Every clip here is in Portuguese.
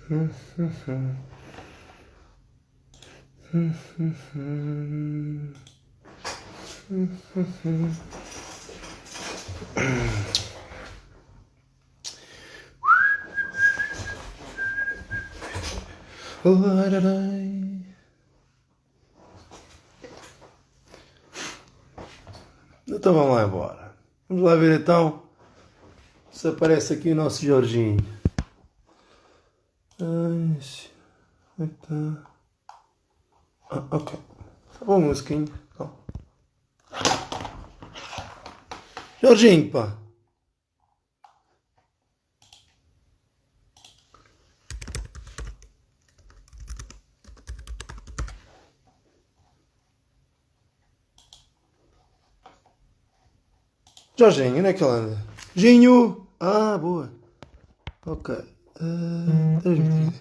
Então vamos lá embora. Vamos lá ver então se aparece aqui o nosso Jorginho. Ai, onde está? Ok. Tá bom, musiquinho. Então. Jorginho, pá. Jorginho, onde é que ele anda? Ginho! Ah, boa. Ok. Transmitir.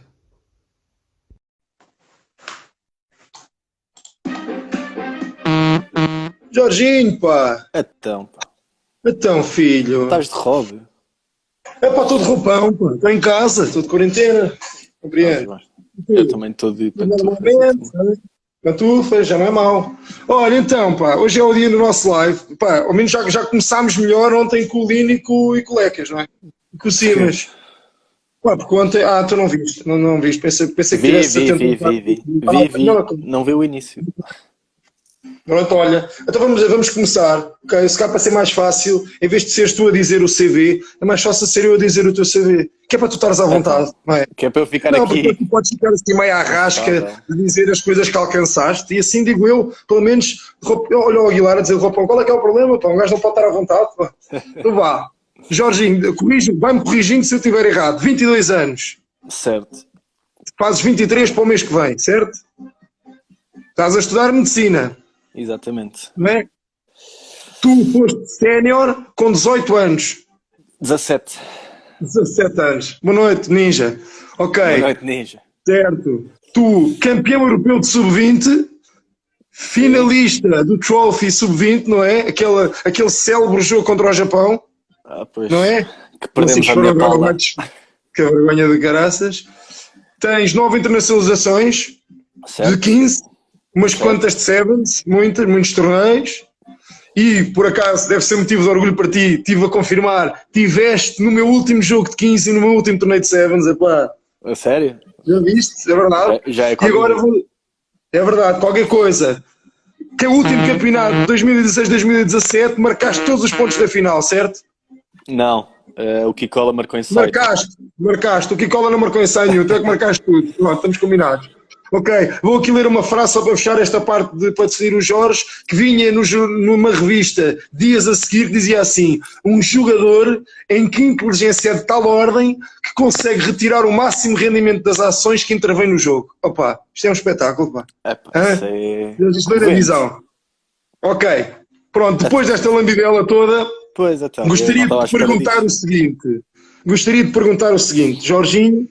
Jorginho, pá! Então, pá. Então, filho. Estás de hobby. É pá, estou de roupão, pá. Estou em casa, estou de quarentena. Compreendo. Eu também estou de pantufas. Normalmente, pantufas, já não é mau. Olha, então, pá, hoje é o dia no nosso live. Pá, ao menos já começámos melhor ontem com o Lino e com o Lecas, não é? E com o Simas. Pá, porque ontem. Ah, tu não viste, não viste. Pensei que tivesse Vi. Não vi o início. Pronto, olha, então vamos começar, ok? Se cá para ser mais fácil, em vez de seres tu a dizer o CV, é mais fácil ser eu a dizer o teu CV, que é para tu estares à vontade, não é? Que é para eu ficar Não, aqui. porque tu podes ficar assim meio à rasca de dizer as coisas que alcançaste, e assim digo eu, pelo menos, olha o Aguilar a dizer, Roupão, qual é que é o problema, pá? Um gajo não pode estar à vontade, pá. Então vá, Jorginho, vai-me corrigindo se eu estiver errado, 22 anos, Certo. fazes 23 para o mês que vem, certo? Estás a estudar medicina. Exatamente. Não é? Tu foste sénior com 18 anos. 17. 17 anos. Boa noite, Ninja. Ok. Boa noite, Ninja. Certo. Tu, campeão europeu de sub-20, finalista do Trophy sub-20, não é? Aquele célebre jogo contra o Japão, Pois. não é? Que perdemos a minha palda. Que é vergonha de caraças. Tens 9 internacionalizações, Certo. de 15, umas quantas de sevens, muitos torneios. E, por acaso, deve ser motivo de orgulho para ti, estive a confirmar, tiveste no meu último jogo de 15 e no meu último torneio de sevens, epá. A sério? Já viste? É verdade. Já é e agora é verdade, qualquer coisa. Que é o último campeonato de 2016-2017, marcaste todos os pontos da final, certo? Não. O Kikola marcou em site. Marcaste. O Kikola não marcou em site nenhum, tu é que marcaste tudo. Pronto, estamos combinados. Ok, vou aqui ler uma frase só para fechar esta parte para decidir o Jorge, que vinha numa revista dias a seguir, que dizia assim: um jogador em que a inteligência é de tal ordem que consegue retirar o máximo rendimento das ações que intervém no jogo. Opa, isto é um espetáculo, pá. Isto não é visão. Ok, pronto, depois desta lambidela toda, pois, então, gostaria de perguntar o seguinte, Jorginho,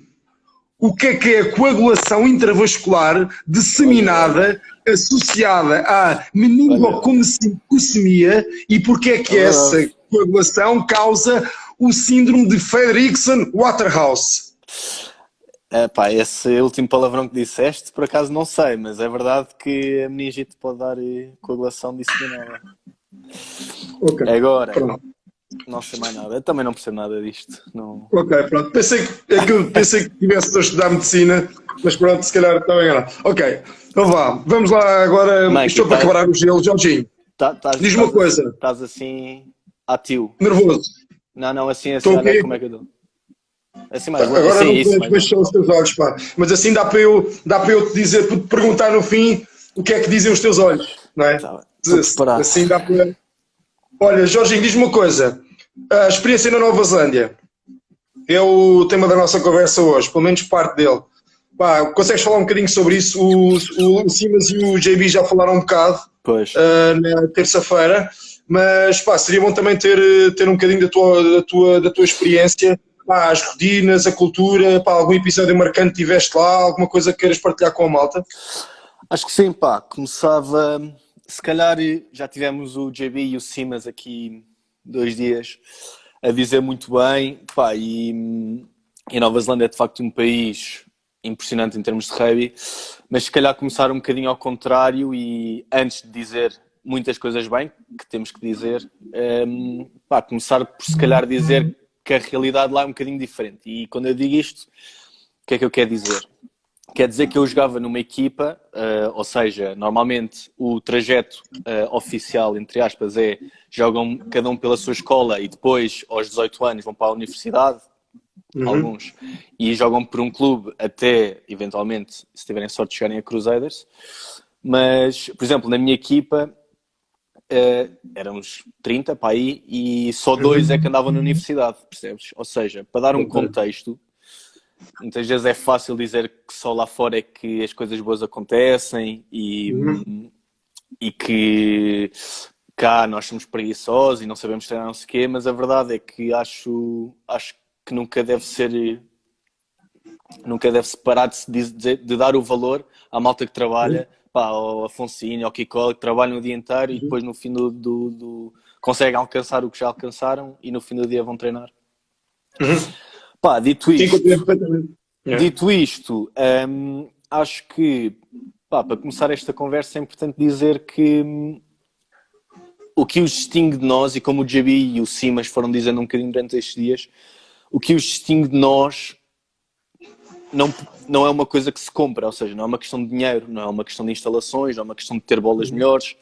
o que é a coagulação intravascular disseminada associada à meningococemia e porque é que essa coagulação causa o síndrome de Frederickson-Waterhouse? Esse último palavrão que disseste, por acaso não sei, mas é verdade que a meningite pode dar coagulação disseminada. Ok, agora, pronto. Não sei mais nada, eu também não percebo nada disto. Não... Ok, pronto. Pensei que tivesse a estudar medicina, mas pronto, se calhar estava enganado. Ok, então vá, vamos lá agora. Estou para quebrar o gelo, Jorginho. Diz-me uma coisa. Estás assim ativo. Nervoso. Não, assim, olha como é que eu dou. Assim mais longe. Agora assim, não isso, podemos fechar os teus olhos, pá. Mas assim dá para eu te dizer, para te perguntar no fim o que é que dizem os teus olhos, não é? Assim dá para. Olha, Jorginho, diz-me uma coisa. A experiência na Nova Zelândia é o tema da nossa conversa hoje, pelo menos parte dele. Pá, consegues falar um bocadinho sobre isso? O Simas e o JB já falaram um bocado na terça-feira, mas pá, seria bom também ter um bocadinho da tua experiência, pá, as rotinas, a cultura, pá, algum episódio marcante tiveste lá, alguma coisa que queiras partilhar com a malta? Acho que sim, pá, começava, se calhar já tivemos o JB e o Simas aqui 2 dias a dizer muito bem, pá, e E a Nova Zelândia é de facto um país impressionante em termos de rugby, mas se calhar começar um bocadinho ao contrário e antes de dizer muitas coisas bem, que temos que dizer, começar por se calhar dizer que a realidade lá é um bocadinho diferente. E quando eu digo isto, o que é que eu quero dizer? Quer dizer que eu jogava numa equipa, ou seja, normalmente o trajeto oficial, entre aspas, é jogam cada um pela sua escola e depois, aos 18 anos, vão para a universidade, alguns, e jogam por um clube até, eventualmente, se tiverem sorte, chegarem a Crusaders. Mas, por exemplo, na minha equipa, éramos 30 para aí e só 2 é que andavam na universidade, percebes? Ou seja, para dar um contexto, muitas vezes é fácil dizer que só lá fora é que as coisas boas acontecem e que cá nós somos preguiçosos e não sabemos treinar não sei o quê, mas a verdade é que acho que nunca deve-se parar de dar o valor à malta que trabalha, ao Afonsinho, ao Kiko, que trabalham o dia inteiro e depois no fim do conseguem alcançar o que já alcançaram e no fim do dia vão treinar. Dito isto, acho que para começar esta conversa é importante dizer que o que os distingue de nós, e como o JB e o Simas foram dizendo um bocadinho durante estes dias, o que os distingue de nós não é uma coisa que se compra, ou seja, não é uma questão de dinheiro, não é uma questão de instalações, não é uma questão de ter bolas melhores,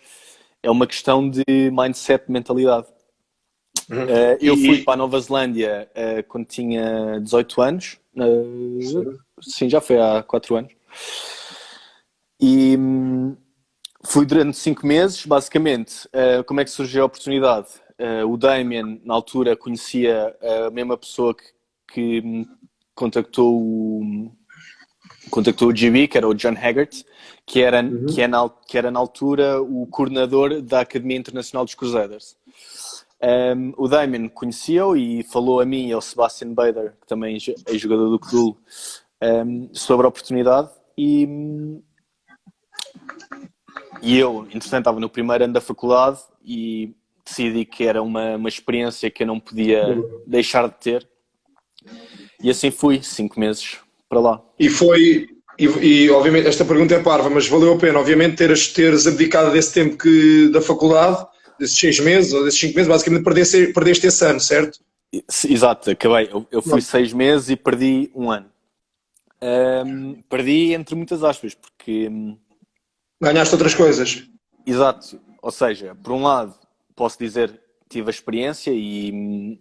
é uma questão de mindset, de mentalidade. Eu fui para a Nova Zelândia quando tinha 18 anos, sim, já foi há 4 anos, e fui durante 5 meses, basicamente. Como é que surgiu a oportunidade? O Damien, na altura, conhecia a mesma pessoa que me contactou o GB, que era o John Haggart, que era na altura o coordenador da Academia Internacional dos Crusaders. O Damien conheceu e falou a mim e ao Sebastian Bader, que também é jogador do Cthulhu, sobre a oportunidade e eu, entretanto, estava no primeiro ano da faculdade e decidi que era uma experiência que eu não podia deixar de ter e assim fui, 5 meses para lá. E obviamente esta pergunta é parva, mas valeu a pena obviamente teres abdicado desse tempo da faculdade, desses 6 meses ou desses 5 meses, basicamente perdeste esse ano, certo? Exato, acabei. Eu fui 6 meses e perdi 1 ano. Perdi entre muitas aspas, porque... Ganhaste outras coisas. Exato. Ou seja, por um lado, posso dizer tive a experiência e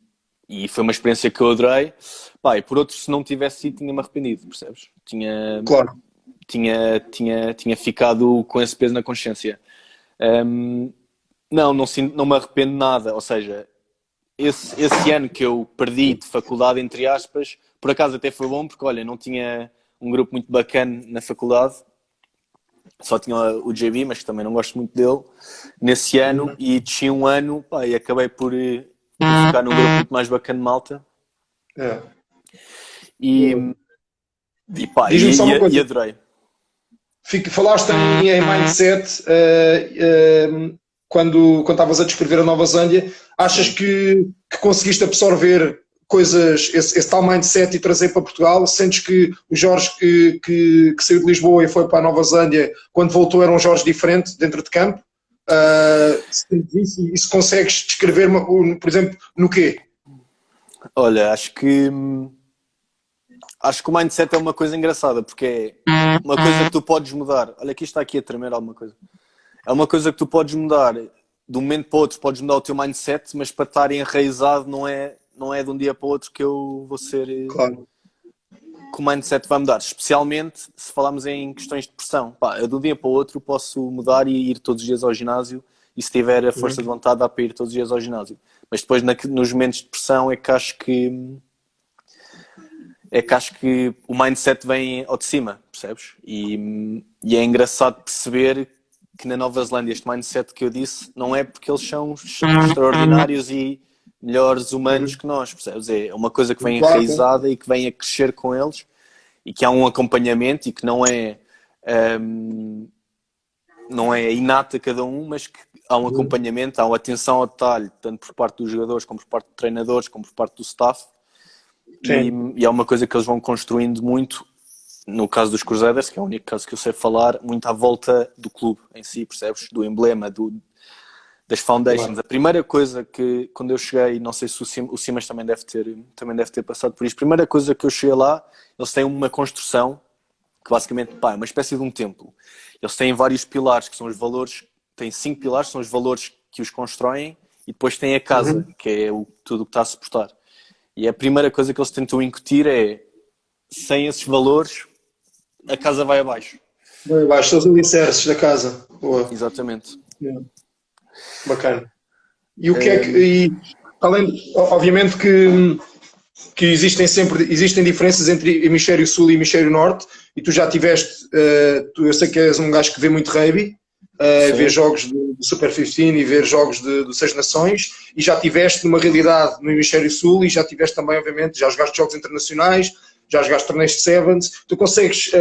foi uma experiência que eu adorei. E por outro, se não tivesse ido, tinha-me arrependido, percebes? Claro. Tinha ficado com esse peso na consciência. Não me arrependo de nada. Ou seja, esse ano que eu perdi de faculdade, entre aspas, por acaso até foi bom, porque olha, não tinha um grupo muito bacana na faculdade. Só tinha o JB, mas que também não gosto muito dele, nesse ano, e desci um ano, e acabei por ficar num grupo muito mais bacana de malta. E adorei. Falaste em mindset quando estavas a descrever a Nova Zelândia. Achas que conseguiste absorver coisas, esse tal mindset e trazer para Portugal? Sentes que o Jorge que saiu de Lisboa e foi para a Nova Zelândia, quando voltou era um Jorge diferente dentro de campo? Se consegues descrever, por exemplo, no quê? Olha, acho que o mindset é uma coisa engraçada, porque é uma coisa que tu podes mudar. Olha, aqui está a tremer alguma coisa. É uma coisa que tu podes mudar de um momento para o outro, podes mudar o teu mindset, mas para estar enraizado não é de um dia para o outro que eu vou ser... Claro. Que o mindset vai mudar, especialmente se falarmos em questões de pressão. Eu de um dia para o outro posso mudar e ir todos os dias ao ginásio, e se tiver a força de vontade dá para ir todos os dias ao ginásio. Mas depois nos momentos de pressão é que acho que o mindset vem ao de cima, percebes? E é engraçado perceber que na Nova Zelândia este mindset que eu disse não é porque eles são extraordinários e melhores humanos que nós, percebes? É uma coisa que vem enraizada e que vem a crescer com eles e que há um acompanhamento e que não é inato a cada um, mas que há um acompanhamento, há uma atenção ao detalhe, tanto por parte dos jogadores, como por parte de treinadores, como por parte do staff, e é uma coisa que eles vão construindo muito, no caso dos Crusaders, que é o único caso que eu sei falar, muito à volta do clube em si, percebes? Do emblema, das foundations. A primeira coisa que, quando eu cheguei, não sei se o Simas também deve ter passado por isto, a primeira coisa que eu cheguei lá, eles têm uma construção que basicamente é uma espécie de um templo. Eles têm vários pilares, que são os valores, têm 5 pilares, que são os valores que os constroem, e depois tem a casa, que é tudo o que está a suportar. E a primeira coisa que eles tentam incutir é, sem esses valores, a casa vai abaixo. Vai abaixo, são os alicerces da casa. Boa. Exatamente. Bacana. E o que é que... E, além, obviamente que existem diferenças entre hemisfério sul e hemisfério norte, e tu já tiveste, eu sei que és um gajo que vê muito rugby, ver jogos do Super 15 e ver jogos de Seis Nações, e já tiveste numa realidade no hemisfério sul, e já tiveste também, obviamente, já jogaste jogos internacionais, já jogaste torneios de Sevens. Tu consegues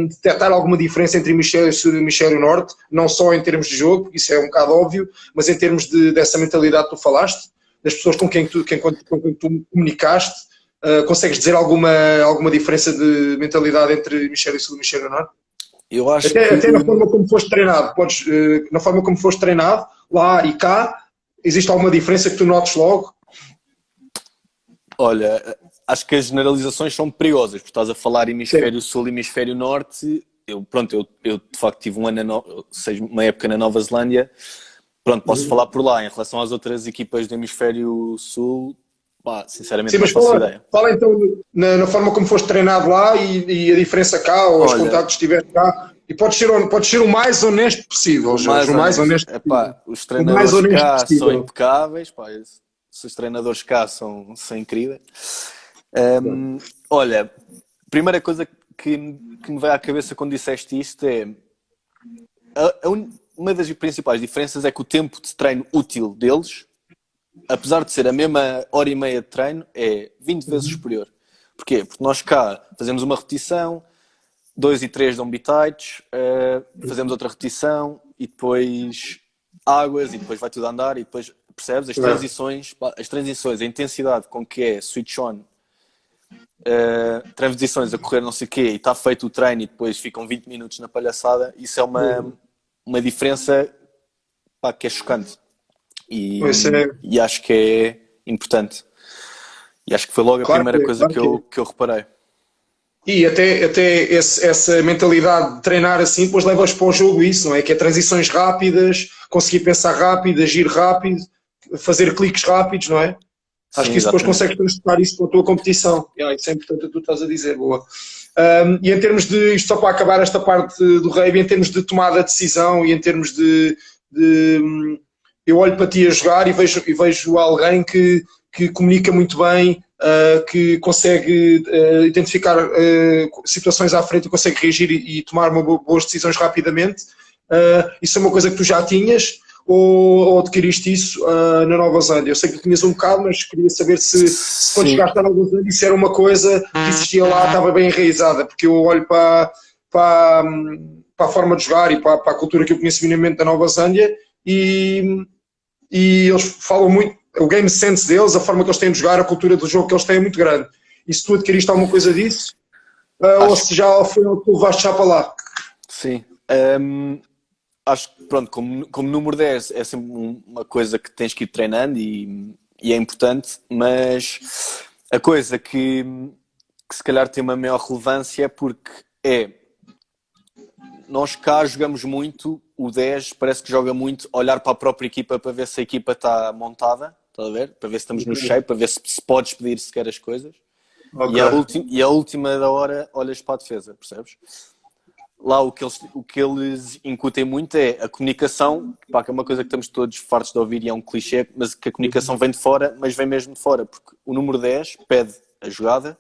detectar alguma diferença entre hemisfério sul e hemisfério norte, não só em termos de jogo, porque isso é um bocado óbvio, mas em termos dessa mentalidade que tu falaste, das pessoas com quem tu comunicaste? Consegues dizer alguma diferença de mentalidade entre hemisfério sul e hemisfério norte? Eu acho até na forma como foste treinado, na forma como foste treinado, lá e cá, existe alguma diferença que tu notes logo? Olha, acho que as generalizações são perigosas, porque estás a falar hemisfério sul e hemisfério norte. Eu de facto tive uma época na Nova Zelândia, posso falar por lá. Em relação às outras equipas do hemisfério sul, sinceramente não faço ideia. Fala então na forma como foste treinado lá e a diferença cá, ou os contactos que tiveste cá, e pode ser o mais honesto possível, Jorge, o mais honesto possível. Os treinadores cá são impecáveis, os treinadores cá são incríveis. Olha, primeira coisa que me veio à cabeça quando disseste isto é uma das principais diferenças é que o tempo de treino útil deles, apesar de ser a mesma hora e meia de treino, é 20 vezes superior. Porquê? Porque nós cá fazemos uma repetição, 2 e 3 dão bitites, fazemos outra repetição e depois águas e depois vai tudo a andar e depois, percebes? As transições, a intensidade com que é switch on, transições a correr não sei o quê, e está feito o treino e depois ficam 20 minutos na palhaçada, isso é uma diferença que é chocante. E acho que é importante. E acho que foi logo a primeira coisa que eu reparei. E até essa mentalidade de treinar assim, depois leva-os para o jogo isso, não é? Que é transições rápidas, conseguir pensar rápido, agir rápido, fazer cliques rápidos, não é? Acho que isso depois consegues transportar isso para a tua competição. Isso é importante o que tu estás a dizer, boa. E em termos de, isto só para acabar esta parte do rugby, em termos de tomada de decisão e em termos de eu olho para ti a jogar e vejo alguém que comunica muito bem, que consegue identificar situações à frente e consegue reagir e tomar boas decisões rapidamente. Isso é uma coisa que tu já tinhas ou adquiriste isso na Nova Zelândia? Eu sei que tinhas um bocado, mas queria saber se quando chegaste à Nova Zelândia isso era uma coisa que existia lá, estava bem enraizada, porque eu olho para a forma de jogar e para a cultura que eu conheço minimamente da Nova Zelândia e eles falam muito, o game sense deles, a forma que eles têm de jogar, a cultura do jogo que eles têm é muito grande. E se tu adquiriste alguma coisa disso, ou se já foi o que tu levaste já para lá? Sim. Acho que, como número 10 é sempre uma coisa que tens que ir treinando e é importante, mas a coisa que se calhar tem uma maior relevância é porque nós cá jogamos muito, o 10 parece que joga muito olhar para a própria equipa para ver se a equipa está montada, estás a ver? Para ver se estamos no shape, para ver se podes pedir sequer as coisas. Okay. E a última da hora olhas para a defesa, percebes? Lá o que eles incutem muito é a comunicação, que é uma coisa que estamos todos fartos de ouvir e é um clichê, mas que a comunicação vem de fora, mas vem mesmo de fora, porque o número 10 pede a jogada,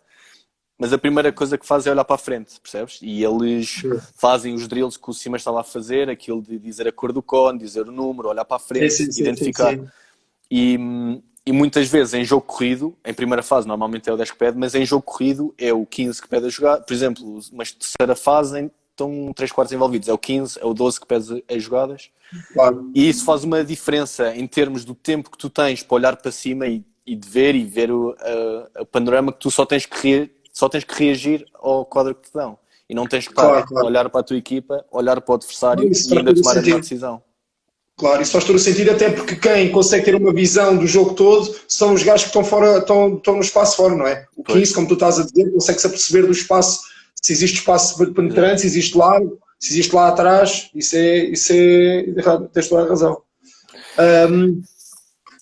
mas a primeira coisa que faz é olhar para a frente, percebes? E eles fazem os drills que o Simas estava a fazer, aquilo de dizer a cor do cone, dizer o número, olhar para a frente, identificar. Sim. E muitas vezes em jogo corrido, em primeira fase normalmente é o 10 que pede, mas em jogo corrido é o 15 que pede a jogada. Por exemplo, uma terceira fase estão 3/4 envolvidos, é o 15, é o 12 que pede as jogadas. Claro. E isso faz uma diferença em termos do tempo que tu tens para olhar para cima e e de ver o panorama que tu só tens que reagir ao quadro que te dão. E não tens que estar a olhar para a tua equipa, olhar para o adversário e ainda tomar a melhor decisão. Claro, isso faz todo o sentido, até porque quem consegue ter uma visão do jogo todo são os gajos que estão fora, estão no espaço fora, não é? O 15, como tu estás a dizer, consegue-se aperceber do espaço, se existe espaço penetrante, se existe largo, se existe lá atrás, isso é tens toda a razão.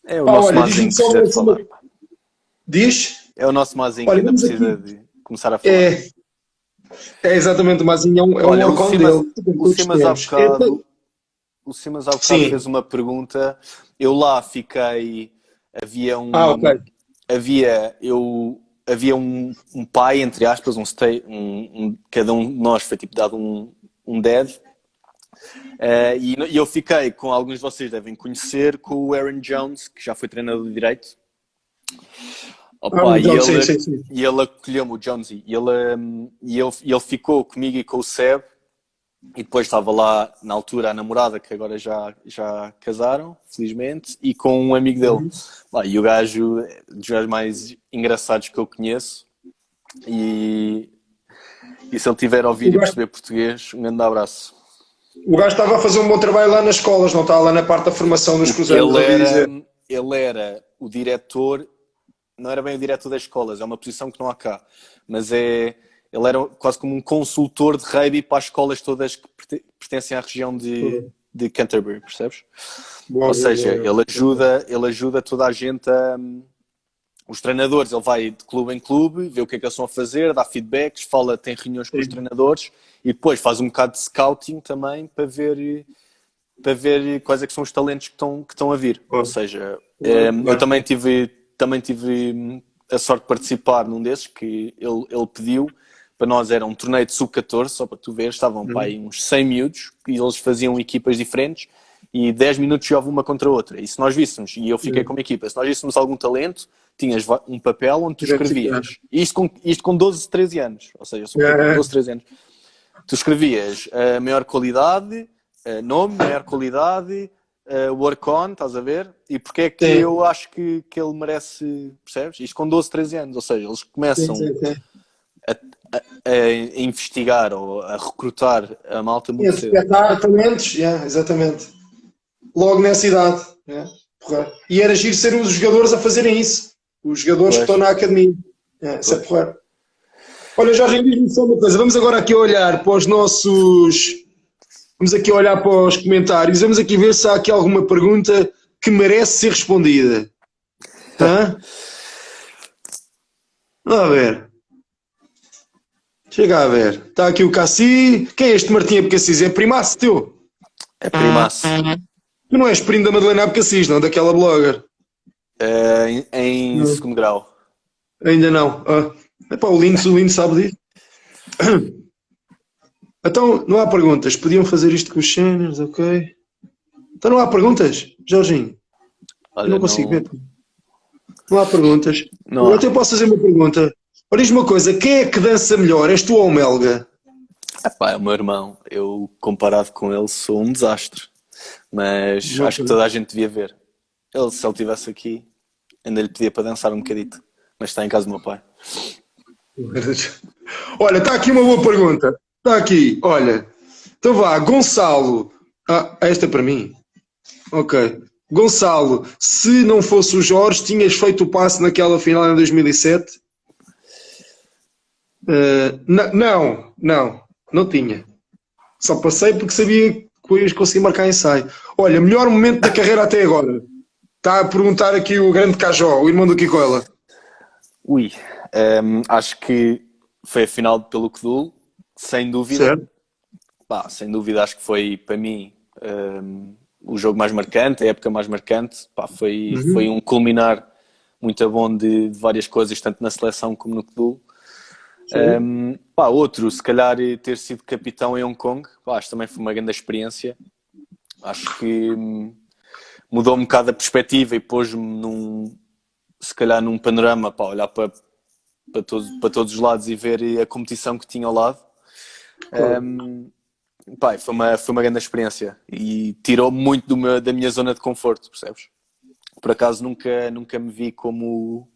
É o nosso Mazinho que precisa de falar. Diz? É o nosso Mazinho que ainda precisa de começar a falar. É exatamente, o Mazinho é um work-on dele. O Simas há bocado fez uma pergunta. Eu lá fiquei. Havia um pai, entre aspas, cada um de nós foi tipo dado um dad. E eu fiquei com alguns de vocês devem conhecer, com o Aaron Jones, que já foi treinador de direito. E ele acolheu-me, o Jonesy, e ele ficou comigo e com o Seb, e depois estava lá na altura a namorada, que agora já casaram, felizmente, e com um amigo dele. E o gajo é dos gajos mais engraçados que eu conheço, e se ele tiver a ouvir e perceber português, um grande abraço. O gajo estava a fazer um bom trabalho lá nas escolas, não estava lá na parte da formação dos cruzeiros. Ele era o diretor, não era bem o diretor das escolas, é uma posição que não há cá, mas ele era quase como um consultor de rugby para as escolas todas que pertencem à região de Canterbury, percebes? Ou seja, ele ajuda toda a gente os treinadores, ele vai de clube em clube, vê o que é que eles estão a fazer, dá feedbacks, tem reuniões com os treinadores e depois faz um bocado de scouting também para ver quais é que são os talentos que estão a vir. Ou seja, eu também tive a sorte de participar num desses que ele pediu. Para nós era um torneio de sub-14, só para tu ver, estavam para aí uns 100 miúdos e eles faziam equipas diferentes e 10 minutos jogavam uma contra a outra. E se nós víssemos, e eu fiquei com uma equipa, se nós víssemos algum talento, tinhas um papel onde tu escrevias. Isto com 12, 13 anos. Ou seja, com 12, 13 anos. Tu escrevias a maior qualidade, nome, maior qualidade, work on, estás a ver? E porque é que eu acho que ele merece, percebes? Isto com 12, 13 anos. Ou seja, eles começam a investigar ou a recrutar a malta muito cedo. A talentos, exatamente. Logo nessa idade. E era giro ser os jogadores a fazerem isso. Os jogadores que estão na academia. Isso é porreiro. Olha, Jorge, diz-me só uma coisa. Vamos agora aqui olhar para os nossos... Vamos aqui olhar para os comentários. Vamos aqui ver se há aqui alguma pergunta que merece ser respondida. Vamos ver. Chega a ver. Está aqui o Cassi. Quem é este Martim Abcacis? É primaço teu? É primaço. Tu não és primo da Madalena Abcacis, não? Daquela blogger? Em segundo grau. Ainda não. O Lindo sabe disso. Então, não há perguntas. Podiam fazer isto com os séniores, ok? Então não há perguntas, Jorginho? Olha, eu não consigo ver. Não há perguntas. Eu até posso fazer uma pergunta. Olha, diz-me uma coisa, quem é que dança melhor? És tu ou o Melga? É o meu irmão. Eu, comparado com ele, sou um desastre. Mas acho que toda a gente devia ver. Se ele estivesse aqui, ainda lhe pedia para dançar um bocadito. Mas está em casa do meu pai. Olha, está aqui uma boa pergunta. Está aqui, olha. Então vá, Gonçalo. Esta é para mim. Ok. Gonçalo, se não fosse o Jorge, tinhas feito o passe naquela final em 2007? Não tinha. Só passei porque sabia que ias conseguir marcar ensaio. Olha, melhor momento da carreira até agora. Está a perguntar aqui o grande Cajó, o irmão do Kikoela. Acho que foi a final pelo Codul, sem dúvida. Certo. Sem dúvida, acho que foi para mim o jogo mais marcante, a época mais marcante. Foi um culminar muito bom de várias coisas, tanto na seleção como no Codul. Outro, se calhar ter sido capitão em Hong Kong, acho que também foi uma grande experiência. Acho que mudou um bocado a perspectiva e pôs-me se calhar num panorama para olhar para todos os lados e ver a competição que tinha ao lado. Foi uma grande experiência e tirou muito da minha zona de conforto, percebes? por acaso nunca me vi como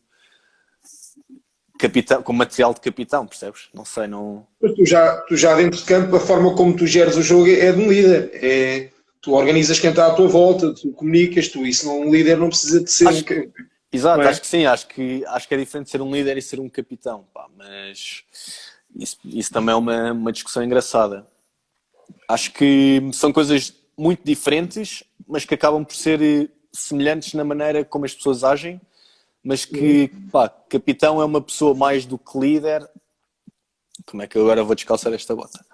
capitão, como material de capitão, percebes? Não sei, não... Tu já dentro de campo, a forma como tu geres o jogo é de um líder. Tu organizas quem está à tua volta, tu comunicas, isso um líder não precisa de ser Exato, é? acho que sim, acho que é diferente ser um líder e ser um capitão, pá, mas isso também é uma discussão engraçada. Acho que são coisas muito diferentes, mas que acabam por ser semelhantes na maneira como as pessoas agem, mas que, pá, capitão é uma pessoa mais do que líder. Como é que eu agora vou descalçar esta bota?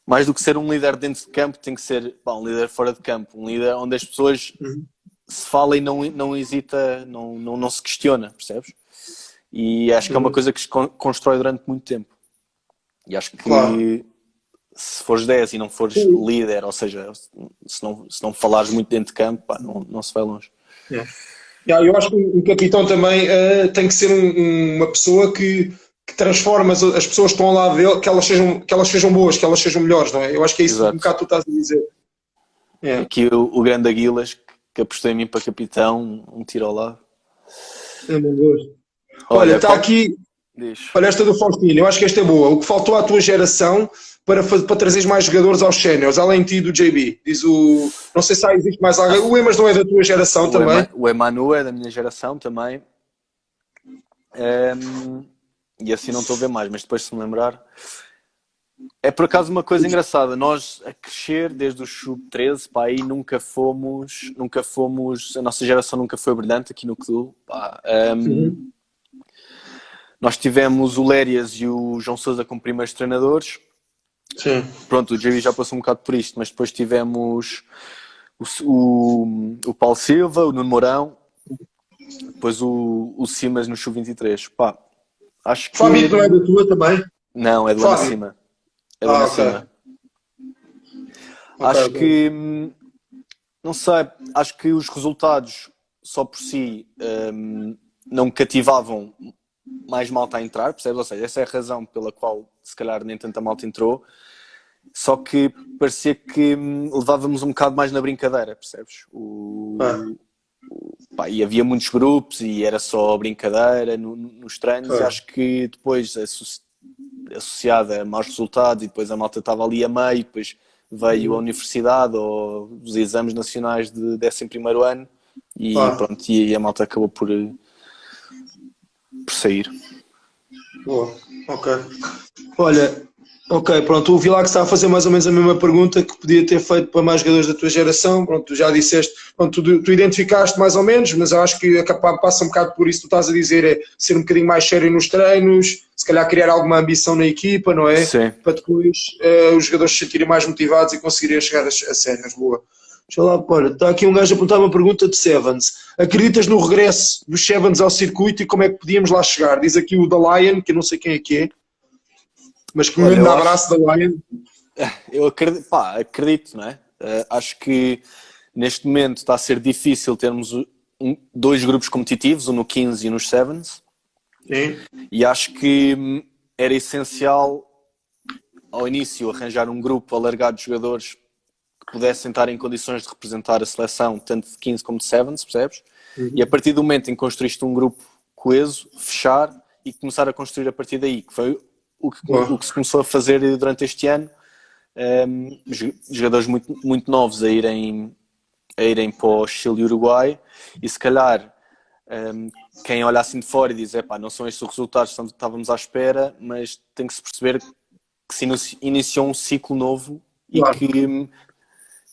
Mais do que ser um líder dentro de campo, tem que ser, pá, um líder fora de campo, um líder onde as pessoas se falam e não hesita, não se questiona, percebes? E acho que é uma coisa que se constrói durante muito tempo. E acho que se fores 10 e não fores líder, ou seja, se não falares muito dentro de campo, pá, não se vai longe. Eu acho que um capitão também tem que ser uma pessoa que transforma as pessoas que estão ao lado dele, que elas sejam boas, que elas sejam melhores, não é? Eu acho que é isso que um bocado tu estás a dizer. Aqui o grande Aguilas, que apostou em mim para capitão, um tiro ao lado. É meu gosto. Olha, está aqui. Olha, esta do Faustino, eu acho que esta é boa. O que faltou à tua geração para trazeres mais jogadores aos séniores, além de ti do JB? Diz o... Não sei se existe mais alguém. O Emas não é da tua geração também? O Emanu é da minha geração também. E assim não estou a ver mais, mas depois se me lembrar... É por acaso uma coisa engraçada. Nós a crescer desde o sub-13, pá, aí nunca fomos... A nossa geração nunca foi brilhante aqui no clube. Pá. Nós tivemos o Lérias e o João Sousa como primeiros treinadores. Sim. Pronto, o JB já passou um bocado por isto, mas depois tivemos o Paulo Silva, o Nuno Mourão, depois o Simas no Sub-23. Pá, acho que... Fábio não é da tua também? Não, é do ano acima. É do ano acima. Acho que... Não sei, acho que os resultados só por si não cativavam mais malta a entrar, percebes? Ou seja, essa é a razão pela qual se calhar nem tanta malta entrou, só que parecia que levávamos um bocado mais na brincadeira, percebes? E havia muitos grupos e era só brincadeira nos treinos, e acho que depois associada a maus resultados e depois a malta estava ali a meio, depois veio a universidade ou os exames nacionais de 11º ano e pronto, e a malta acabou por sair. Boa, ok. Olha, ok, pronto, o Vilac está a fazer mais ou menos a mesma pergunta que podia ter feito para mais jogadores da tua geração. Pronto, tu já disseste, pronto, tu identificaste mais ou menos, mas eu acho que passa um bocado por isso que tu estás a dizer, é ser um bocadinho mais sério nos treinos, se calhar criar alguma ambição na equipa, não é? Sim. Para depois os jogadores se sentirem mais motivados e conseguirem chegar a séniores. Boa. Deixa lá, olha, está aqui um gajo a apontar uma pergunta de Sevens. Acreditas no regresso dos Sevens ao circuito e como é que podíamos lá chegar? Diz aqui o da Lion, que eu não sei quem é que é, mas que me dá abraço da Lion. Eu acredito, não é? Acho que neste momento está a ser difícil termos dois grupos competitivos, um no 15 e nos Sevens. Sim. E acho que era essencial ao início arranjar um grupo alargado de jogadores que pudessem estar em condições de representar a seleção tanto de 15 como de Sevens, percebes? E a partir do momento em que construíste um grupo coeso, fechar e começar a construir a partir daí, que foi o que se começou a fazer durante este ano. Jogadores muito, muito novos a irem para o Chile e Uruguai, e se calhar quem olha assim de fora e diz, não são estes os resultados que estávamos à espera, mas tem que se perceber que se iniciou um ciclo novo e que,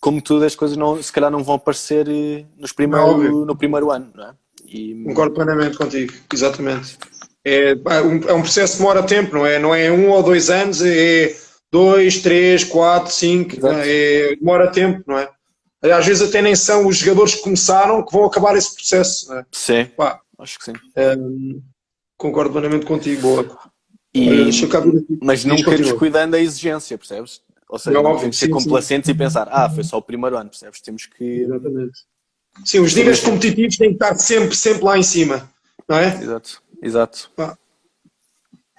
como tudo, as coisas se calhar não vão aparecer no primeiro ano, não é? Concordo plenamente contigo, exatamente. É um processo que demora tempo, não é? Não é 1 ou 2 anos, é 2, 3, 4, 5, demora tempo, não é? Às vezes até nem são os jogadores que começaram que vão acabar esse processo, não é? Sim, acho que sim. Concordo plenamente contigo, boa. Mas nunca descuidando a exigência, percebes? Ou seja, não temos que ser complacentes e pensar, foi só o primeiro ano, percebes? Temos que... Exatamente. Sim, os níveis competitivos têm que estar sempre lá em cima, não é? Exato.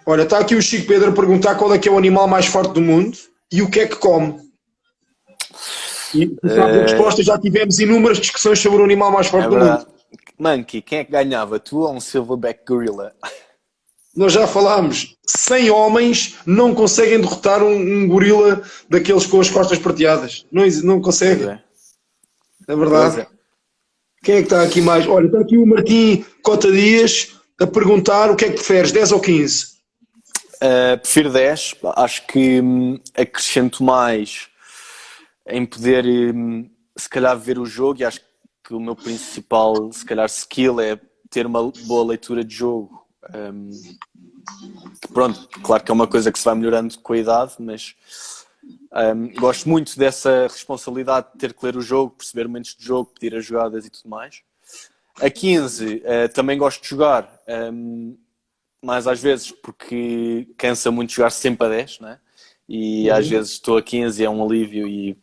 Olha, está aqui o Chico Pedro a perguntar qual é que é o animal mais forte do mundo e o que é que come. E a resposta, já tivemos inúmeras discussões sobre o animal mais forte do mundo. Monkey, quem é que ganhava? Tu ou um Silverback Gorilla? Nós já falámos, 100 homens não conseguem derrotar um gorila daqueles com as costas prateadas. Não conseguem. É verdade. Quem é que está aqui mais? Olha, está aqui o Martim Cota Dias a perguntar o que é que preferes, 10 ou 15? Prefiro 10. Acho que acrescento mais em poder, se calhar, ver o jogo, e acho que o meu principal, se calhar, skill é ter uma boa leitura de jogo. Pronto, claro que é uma coisa que se vai melhorando com a idade, mas gosto muito dessa responsabilidade de ter que ler o jogo, perceber momentos de jogo, pedir as jogadas e tudo mais. A 15, também gosto de jogar, mas às vezes porque cansa muito jogar sempre a 10, né? E às vezes estou a 15 e é um alívio e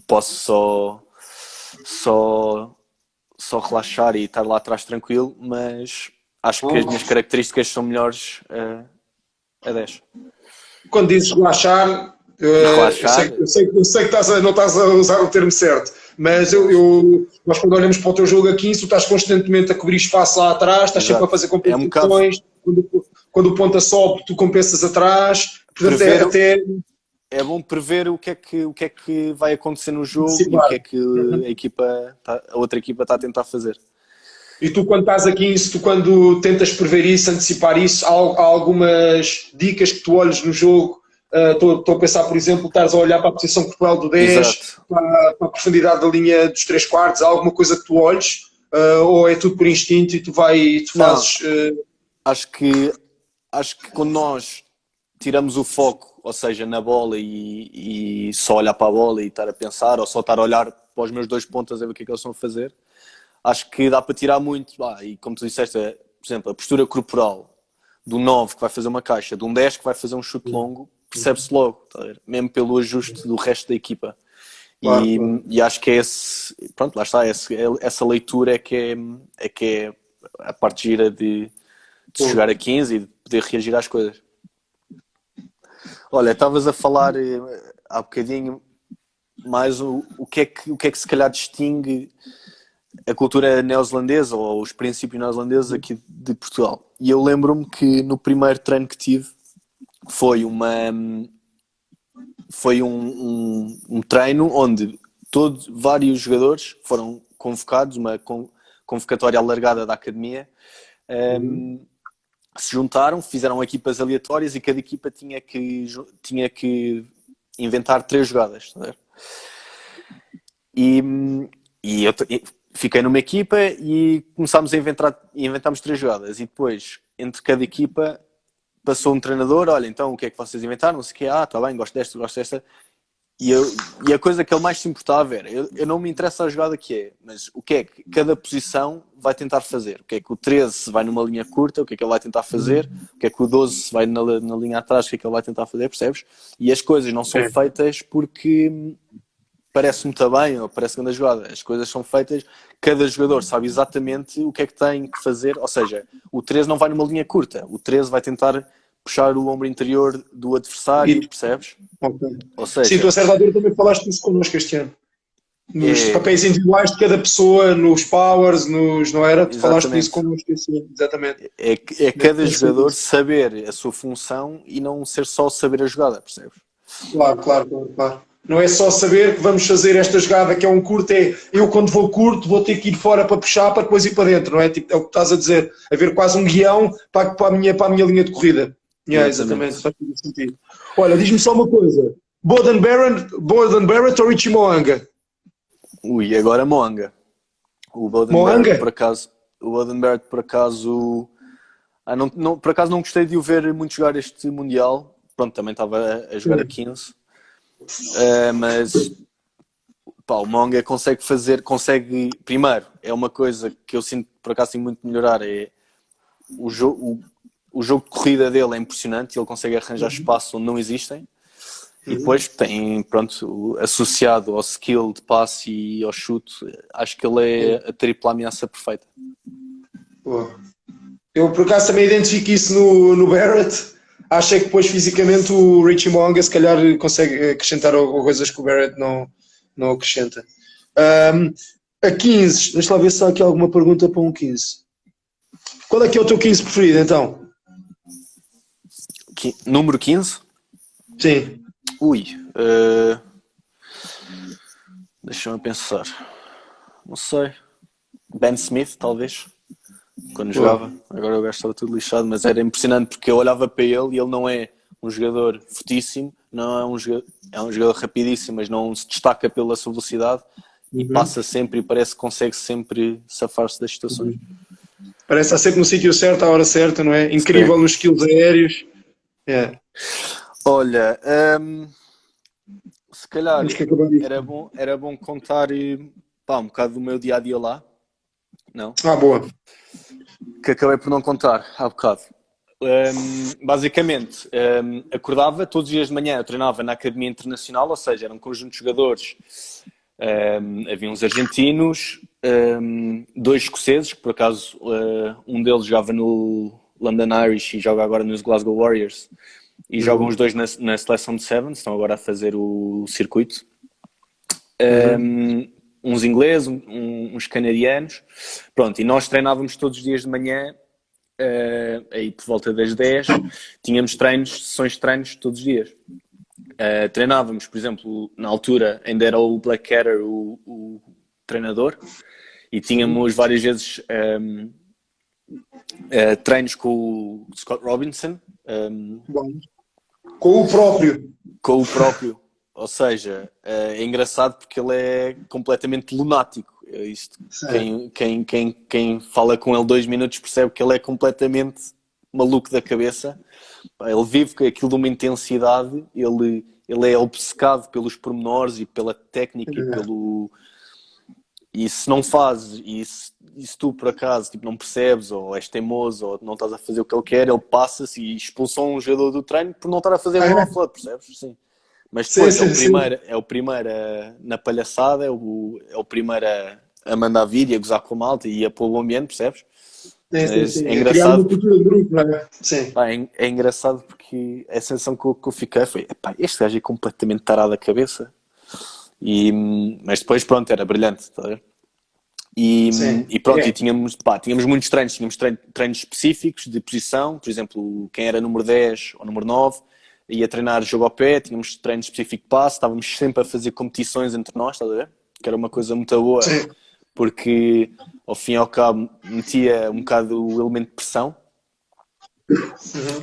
posso só relaxar e estar lá atrás tranquilo, mas acho que as minhas características são melhores a 10. Quando dizes relaxar, eu sei que não estás a usar o termo certo, mas nós quando olhamos para o teu jogo a 15, tu estás constantemente a cobrir espaço lá atrás, estás sempre a fazer compensações, quando o ponta sobe, tu compensas atrás, portanto é bom prever o que é que vai acontecer no jogo e o que é que a outra equipa está a tentar fazer. E tu quando estás a 15, tu quando tentas prever isso, antecipar isso, há algumas dicas que tu olhes no jogo? Estou a pensar, por exemplo, estás a olhar para a posição corporal do 10, para a profundidade da linha dos 3/4, há alguma coisa que tu olhes? Ou é tudo por instinto e tu fazes... Acho que quando nós tiramos o foco, ou seja, na bola e só olhar para a bola e estar a pensar, ou só estar a olhar para os meus dois pontas a ver o que é que eles estão a fazer, acho que dá para tirar muito. E como tu disseste, por exemplo, a postura corporal do 9 que vai fazer uma caixa, de um 10 que vai fazer um chute longo, percebe-se logo, tá, mesmo pelo ajuste do resto da equipa. E acho que é esse, pronto, lá está, essa leitura é que é a parte gira de se jogar a 15 e de poder reagir às coisas. Olha, estavas a falar há bocadinho mais o que é que se calhar distingue a cultura neozelandesa ou os princípios neozelandeses aqui de Portugal. E eu lembro-me que no primeiro treino que tive foi um treino onde vários jogadores foram convocados, uma convocatória alargada da academia, se juntaram, fizeram equipas aleatórias e cada equipa tinha que inventar 3 jogadas. Tá? E eu fiquei numa equipa e começámos a inventámos 3 jogadas, e depois entre cada equipa passou um treinador, olha, então o que é que vocês inventaram? Não sei o que, está bem, gosto desta, gosto desta. E a coisa que ele mais se importava era, eu não me interessa a jogada que é, mas o que é que cada posição vai tentar fazer, o que é que o 13 vai numa linha curta, o que é que ele vai tentar fazer, o que é que o 12 vai na linha atrás, o que é que ele vai tentar fazer, percebes? E as coisas não são feitas porque parece muito bem ou parece grande jogada, as coisas são feitas, cada jogador sabe exatamente o que é que tem que fazer, ou seja, o 13 não vai numa linha curta, o 13 vai tentar puxar o ombro interior do adversário, percebes? Okay. Ou seja, sim, tu a certa altura também falaste isso connosco este ano. Nos papéis individuais de cada pessoa, nos powers, não era? Tu falaste disso connosco este ano, exatamente. É cada jogador saber a sua função e não ser só saber a jogada, percebes? Claro. Não é só saber que vamos fazer esta jogada que é um curto, eu quando vou curto vou ter que ir fora para puxar para depois ir para dentro, não é? Tipo, é o que estás a dizer, haver quase um guião para a minha linha de corrida. Exatamente, faz todo sentido. Olha, diz-me só uma coisa, Boden Barrett ou Richie Mo'unga? Agora Mo'unga. O Boden Barrett, por acaso, por acaso não gostei de o ver muito jogar este Mundial. Pronto, também estava a jogar a 15. Mas o Mo'unga consegue, primeiro, é uma coisa que eu sinto, por acaso, sinto muito melhorar, é o jogo de corrida dele é impressionante, ele consegue arranjar espaço onde não existem, e depois tem, pronto, associado ao skill de passe e ao chute, acho que ele é a tripla ameaça perfeita. Eu, por acaso, também identifico isso no Barrett. Acho que depois fisicamente o Richie Mo'unga se calhar consegue acrescentar coisas que o Barrett não acrescenta. a 15. Deixa lá ver se há aqui alguma pergunta para um 15. Qual é que é o teu 15 preferido, então? Número 15? Sim. Ui. Deixa-me pensar. Não sei. Ben Smith, talvez. Quando jogava. Agora o gajo estava tudo lixado, mas era impressionante porque eu olhava para ele e ele não é um jogador fortíssimo, não é um jogador rapidíssimo, mas não se destaca pela sua velocidade e passa sempre e parece que consegue sempre safar-se das situações. Parece estar sempre no sítio certo, à hora certa, não é? Incrível nos skills aéreos. Olha, se calhar era bom contar um bocado do meu dia-a-dia lá. Não? Boa. Que acabei por não contar há bocado. Basicamente, acordava todos os dias de manhã, eu treinava na Academia Internacional, ou seja, era um conjunto de jogadores. Havia uns argentinos, 2 escoceses, que por acaso um deles jogava no London Irish e joga agora nos Glasgow Warriors, e jogam os dois na seleção de Sevens, estão agora a fazer o circuito. Uns ingleses, uns canadianos, pronto, e nós treinávamos todos os dias de manhã, aí por volta das 10, tínhamos sessões de treinos todos os dias. Treinávamos, por exemplo, na altura ainda era o Blackadder o treinador, e tínhamos várias vezes treinos com o Scott Robinson. Com o próprio. Com o próprio. Ou seja, é engraçado porque ele é completamente lunático. Quem fala com ele 2 minutos percebe que ele é completamente maluco da cabeça. Ele vive aquilo de uma intensidade, ele é obcecado pelos pormenores e pela técnica e se não fazes, e se tu por acaso não percebes, ou és teimoso, ou não estás a fazer o que ele quer, ele passa-se e expulsou um jogador do treino por não estar a fazer o offload, percebes? Sim. Mas depois é o primeiro na palhaçada, é o primeiro a mandar vir e a gozar com a malta e a pôr o ambiente, percebes? Sim. É engraçado. Uma cultura de grupo, não é? Sim. É engraçado porque a sensação que eu fiquei foi: este gajo é completamente tarado da cabeça. Mas depois, pronto, era brilhante, está a ver? E pronto, e tínhamos muitos treinos, treinos específicos de posição, por exemplo, quem era número 10 ou número 9 ia treinar jogo ao pé, tínhamos treino específico de passe, estávamos sempre a fazer competições entre nós, estás a ver? Que era uma coisa muito boa, porque ao fim e ao cabo metia um bocado o elemento de pressão.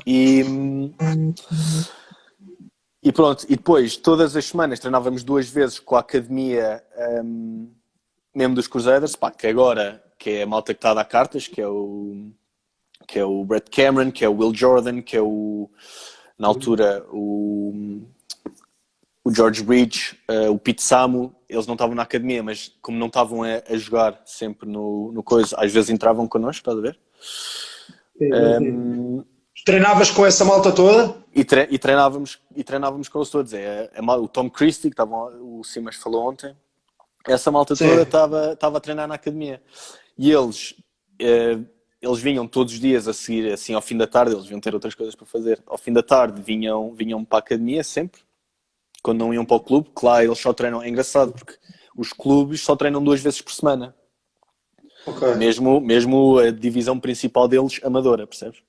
E pronto, e depois todas as semanas treinávamos 2 vezes com a academia mesmo dos Crusaders, que agora que é a malta que está a dar cartas, que é o Brett Cameron, que é o Will Jordan, que é na altura o George Bridge, o Pete Samu. Eles não estavam na academia, mas como não estavam a jogar sempre no coisa, às vezes entravam connosco, estás a ver? Treinavas com essa malta toda? E treinávamos com eles todos. O Tom Christie, que o Simas falou ontem, essa malta toda estava a treinar na academia. E eles vinham todos os dias a seguir, assim, ao fim da tarde, eles deviam ter outras coisas para fazer. Ao fim da tarde vinham para a academia sempre, quando não iam para o clube. Claro, eles só treinam. É engraçado porque os clubes só treinam 2 vezes por semana. Mesmo a divisão principal deles, amadora, percebes?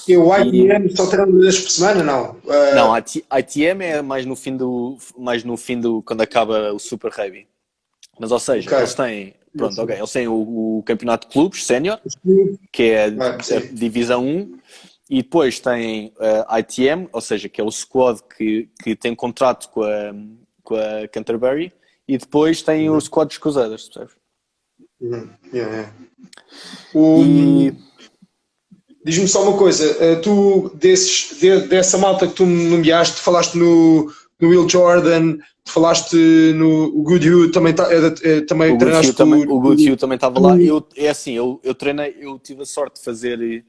E o ITM só treina 2 vezes por semana, não? Não, ITM é mais no fim do quando acaba o Super Rugby. Mas, ou seja, eles têm, eles têm o campeonato de clubes sénior, que é a divisão 1, e depois têm a ITM, ou seja, que é o squad que tem contrato com a Canterbury, e depois tem o squad dos Crusaders, percebes? Diz-me só uma coisa, tu dessa malta que tu nomeaste, falaste no Will Jordan, falaste no Good Hugh, também treinaste o Good Hugh também estava lá. Eu treinei, eu tive a sorte de fazer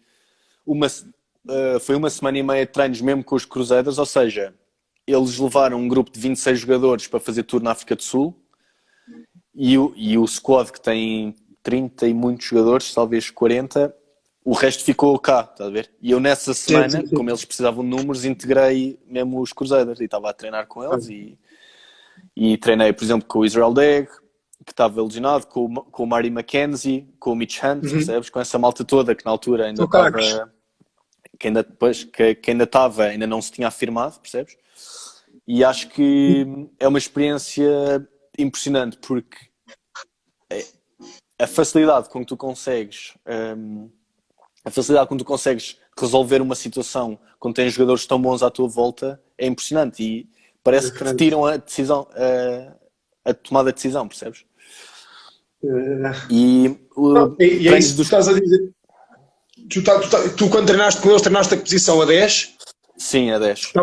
foi 1 semana e meia de treinos mesmo com os Crusaders, ou seja, eles levaram um grupo de 26 jogadores para fazer tour na África do Sul, e o squad, que tem 30 e muitos jogadores, talvez 40, o resto ficou cá, estás a ver? E eu nessa semana, como eles precisavam de números, integrei mesmo os Crusaders e estava a treinar com eles e treinei, por exemplo, com o Israel Deg, que estava lesionado, com o Murray McKenzie, com o Mitch Hunt, percebes? Com essa malta toda que na altura ainda estava, que ainda estava, ainda não se tinha afirmado, percebes? E acho que é uma experiência impressionante, porque a facilidade com que tu consegues resolver uma situação quando tens jogadores tão bons à tua volta é impressionante, e parece que te tiram a decisão, a tomada de decisão, percebes? E é isso que estás a dizer. Tu quando treinaste com eles, treinaste a que posição? A 10? Sim, a 10.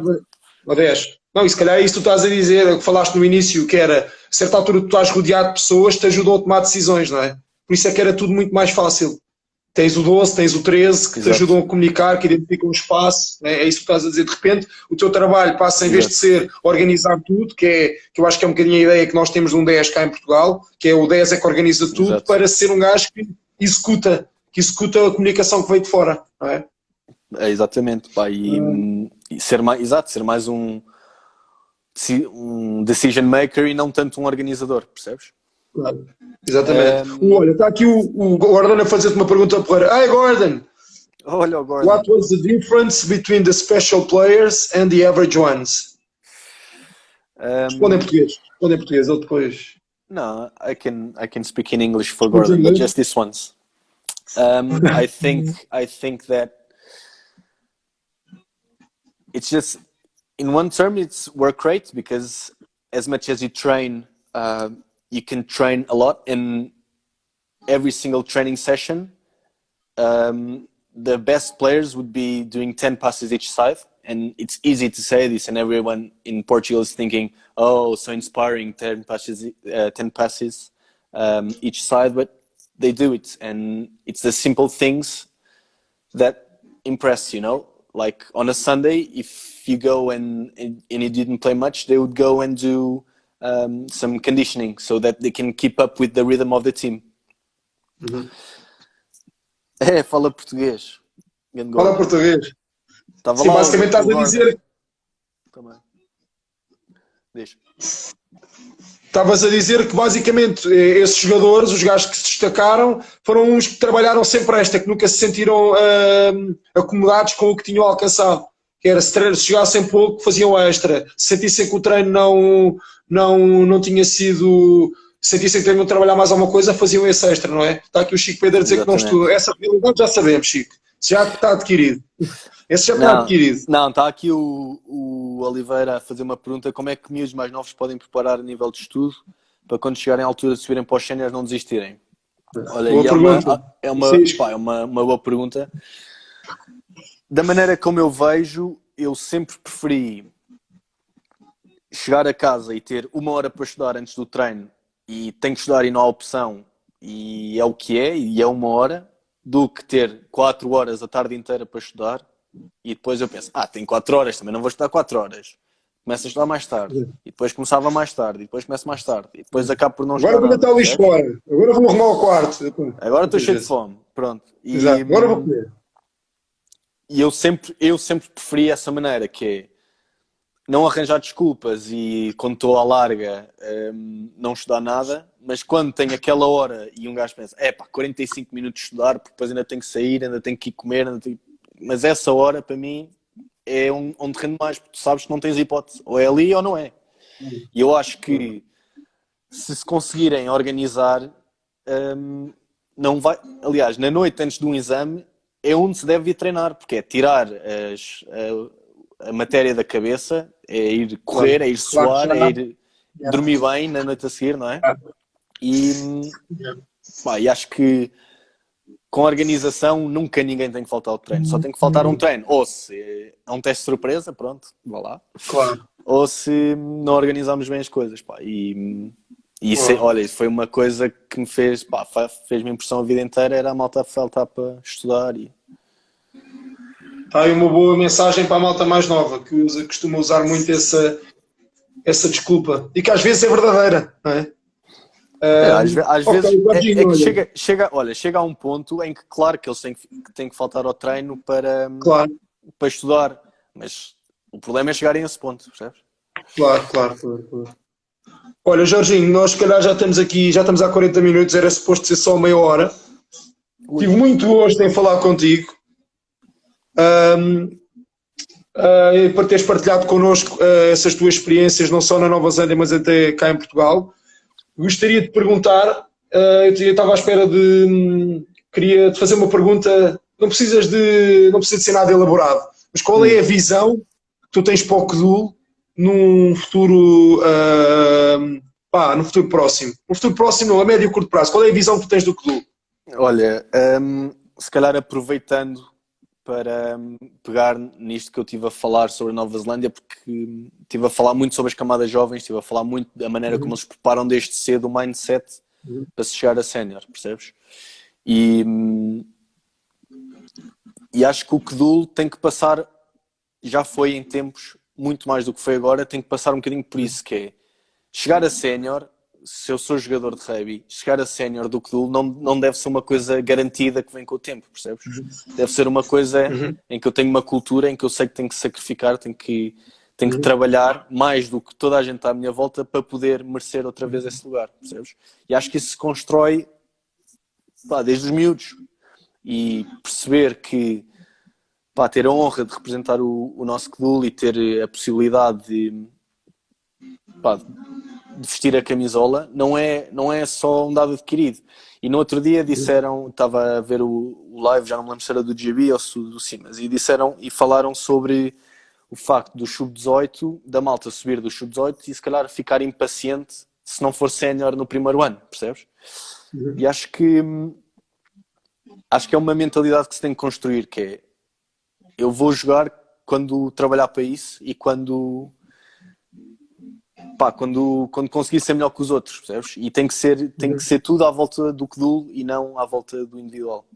A 10. Não, e se calhar é isso que tu estás a dizer, o que falaste no início, que era, a certa altura tu estás rodeado de pessoas que te ajudam a tomar decisões, não é? Por isso é que era tudo muito mais fácil. Tens o 12, tens o 13, que te ajudam a comunicar, que identificam o espaço, não é? É isso que tu estás a dizer. De repente, o teu trabalho passa, em vez de ser organizar tudo, que eu acho que é um bocadinho a ideia que nós temos de um 10 cá em Portugal, que é o 10 é que organiza tudo, para ser um gajo que executa a comunicação que veio de fora, não é? É, exatamente, pá, e ser mais um decision maker e não tanto um organizador, percebes? Claro, exatamente. Olha, está aqui o Gordon a fazer-te uma pergunta porreira. Hey Gordon! Olha o Gordon. What was the difference between the special players and the average ones? Responde em português, ele depois... No, I can speak in English for Gordon, but just this once. I think that it's just, in one term, it's work rate, because as much as you train, you can train a lot in every single training session. The best players would be doing 10 passes each side, and it's easy to say this, and everyone in Portugal is thinking, oh, so inspiring, 10 passes each side, but they do it, and it's the simple things that impress, you know? Like on a Sunday, if you go and you didn't play much, they would go and do some conditioning so that they can keep up with the rhythm of the team. Fala português. Fala português. Sim, basicamente estás a dizer... Também. Deixa. Estavas a dizer que basicamente esses jogadores, os gajos que se destacaram, foram uns que trabalharam sempre que nunca se sentiram acomodados com o que tinham alcançado. Que era, se jogassem pouco, faziam extra. Se sentissem que o treino não tinha sido... Se sentissem que teriam de trabalhar mais alguma coisa, faziam esse extra, não é? Está aqui o Chico Pedro a dizer que não estudam. Essa realidade já sabemos, Chico. Já está adquirido. Esse já está adquirido. Não, está aqui o Oliveira a fazer uma pergunta: como é que miúdos mais novos podem preparar a nível de estudo para quando chegarem à altura de subirem para os séniores não desistirem? Olha, é uma boa pergunta. Da maneira como eu vejo, eu sempre preferi chegar a casa e ter 1 hora para estudar antes do treino, e tenho que estudar e não há opção, e é o que é, e é 1 hora, do que ter 4 horas a tarde inteira para estudar. E depois eu penso, tenho 4 horas, também não vou estudar 4 horas. Começo a estudar mais tarde, e depois começava mais tarde, e depois começo mais tarde, e depois acabo por não estudar. Agora vou deitar o lixo fora, agora vou arrumar o quarto. Agora estou cheio de fome, pronto. Exato. Agora vou comer. E eu sempre preferi essa maneira, que é não arranjar desculpas e quando estou à larga não estudar nada, mas quando tenho aquela hora e um gajo pensa, 45 minutos de estudar, porque depois ainda tenho que sair, ainda tenho que ir comer, mas essa hora para mim é onde rende mais, porque tu sabes que não tens hipótese, ou é ali ou não é. E eu acho que se conseguirem organizar, não vai, aliás, na noite antes de um exame é onde se deve ir treinar, porque é tirar a matéria da cabeça, é ir correr, é ir suar, é ir dormir bem na noite a seguir, não é? E acho que com organização nunca ninguém tem que faltar ao treino, só tem que faltar um treino, ou se é um teste surpresa, pronto, vá lá, ou se não organizamos bem as coisas, e isso, olha, foi uma coisa que me fez-me impressão a vida inteira, era a malta faltar para estudar. Está aí uma boa mensagem para a malta mais nova, que costuma usar muito essa desculpa, e que às vezes é verdadeira, não é? Às vezes é que chega a um ponto em que, claro, que eles têm que faltar ao treino para estudar, mas o problema é chegarem a esse ponto, percebes? Claro. Olha, Jorginho, nós se calhar já estamos aqui, já estamos há 40 minutos, era suposto ser só meia hora. Tive muito gosto em falar contigo. Para teres partilhado connosco essas tuas experiências, não só na Nova Zelândia, mas até cá em Portugal. Gostaria de perguntar, eu estava à espera queria te fazer uma pergunta, não precisa de ser nada elaborado, mas qual é a visão que tu tens para o Kudul num futuro, no futuro próximo? No futuro próximo, a médio e curto prazo, qual é a visão que tu tens do Kudul? Olha, se calhar aproveitando para pegar nisto que eu estive a falar sobre a Nova Zelândia, porque estive a falar muito sobre as camadas jovens, estive a falar muito da maneira como eles se preparam desde cedo o mindset para se chegar a sénior, percebes? E acho que o Kudul tem que passar, já foi em tempos, muito mais do que foi agora, tem que passar um bocadinho por isso, que é chegar a sénior. Se eu sou jogador de rugby, chegar a sénior do Kudul não deve ser uma coisa garantida que vem com o tempo, percebes? Deve ser uma coisa em que eu tenho uma cultura, em que eu sei que tenho que sacrificar, tenho que trabalhar mais do que toda a gente à minha volta para poder merecer outra vez esse lugar, percebes? E acho que isso se constrói desde os miúdos. E perceber que ter a honra de representar o nosso Kudul e ter a possibilidade de vestir a camisola não é só um dado adquirido. E no outro dia disseram, estava a ver o live, já não me lembro se era do GB ou do Simas, e falaram sobre o facto do sub-18, da malta subir do sub-18 e se calhar ficar impaciente se não for sénior no primeiro ano, percebes? E acho que é uma mentalidade que se tem que construir, que é, eu vou jogar quando trabalhar para isso e quando conseguir ser melhor que os outros, percebes? E tem que ser tudo à volta do Kudul e não à volta do individual,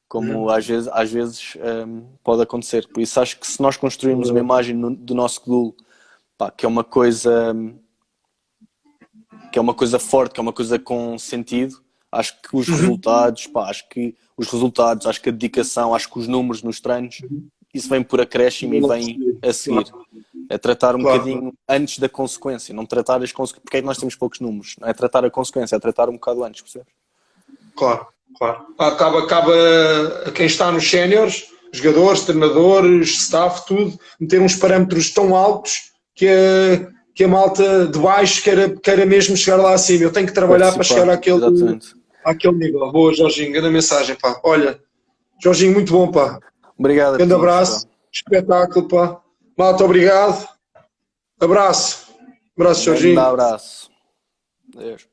como às vezes pode acontecer. Por isso acho que se nós construirmos uma imagem do nosso Kudul, que é uma coisa forte, que é uma coisa com sentido, acho que os resultados, acho que a dedicação, acho que os números nos treinos, isso vem por acréscimo e vem a seguir. É tratar um bocadinho antes da consequência, não tratar as consequências. Porque é que nós temos poucos números? Não é tratar a consequência, é tratar um bocado antes, percebes? Claro. Acaba a quem está nos séniores, jogadores, treinadores, staff, tudo, meter uns parâmetros tão altos que a malta de baixo queira mesmo chegar lá acima. Eu tenho que trabalhar para chegar àquele nível. Boa, Jorginho, grande mensagem, pá. Olha, Jorginho, muito bom, pá. Obrigado. Grande abraço, espetáculo, pá. Malta, obrigado. Abraço, Jorginho. Um abraço. Adeus.